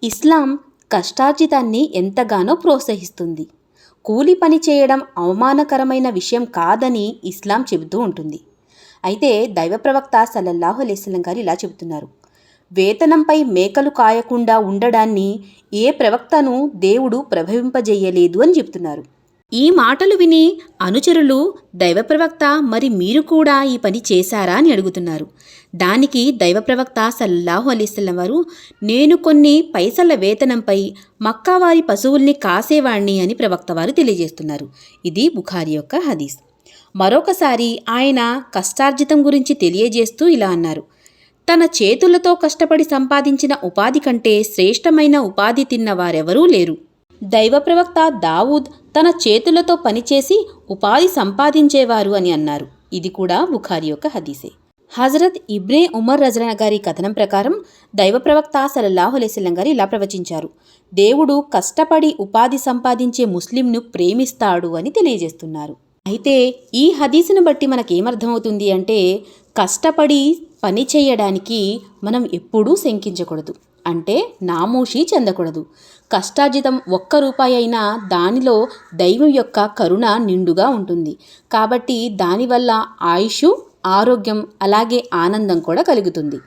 ఇస్లాం కష్టార్జితాన్ని ఎంతగానో ప్రోత్సహిస్తుంది. కూలి పని చేయడం అవమానకరమైన విషయం కాదని ఇస్లాం చెబుతూ ఉంటుంది. అయితే దైవ ప్రవక్త సల్లల్లాహు అలైహి వసల్లం గారు ఇలా చెబుతున్నారు: వేతనంపై మేకలు కాయకుండా ఉండడాన్ని ఏ ప్రవక్తను దేవుడు ప్రభవింపజేయలేదు అని చెప్తున్నారు. ఈ మాటలు విని అనుచరులు, దైవ ప్రవక్త, మరి మీరు కూడా ఈ పని చేశారా అని అడుగుతున్నారు. దానికి దైవ ప్రవక్త సల్లల్లాహు అలైహి వసల్లం వారు, నేను కొన్ని పైసల వేతనంపై మక్కా వారి పశువుల్ని కాసేవాణ్ణి అని ప్రవక్త వారు తెలియజేస్తున్నారు. ఇది బుఖారీ యొక్క హదీస్. మరొకసారి ఆయన కష్టార్జితం గురించి తెలియజేస్తూ ఇలా అన్నారు: తన చేతులతో కష్టపడి సంపాదించిన ఉపాధి కంటే శ్రేష్టమైన ఉపాధి తిన్న వారెవరూ లేరు. దైవ ప్రవక్త దావూద్ తన చేతులతో పనిచేసి ఉపాధి సంపాదించేవారు అని అన్నారు. ఇది కూడా బుఖారీ యొక్క హదీసే. హజరత్ ఇబ్నే ఉమర్ రజల్లాహు గారి కథనం ప్రకారం దైవ ప్రవక్త సల్లల్లాహు అలైహి వసల్లం గారు ఇలా ప్రవచించారు: దేవుడు కష్టపడి ఉపాధి సంపాదించే ముస్లింను ప్రేమిస్తాడు అని తెలియజేస్తున్నారు. అయితే ఈ హదీసును బట్టి మనకేమర్థమవుతుంది అంటే, కష్టపడి పని చేయడానికి మనం ఎప్పుడూ శంకించకూడదు, అంటే నామోషి చెందకూడదు. కష్టార్జితం 1 రూపాయి అయినా దానిలో దైవం యొక్క కరుణ నిండుగా ఉంటుంది. కాబట్టి దానివల్ల ఆయుష్, ఆరోగ్యం, అలాగే ఆనందం కూడా కలుగుతుంది.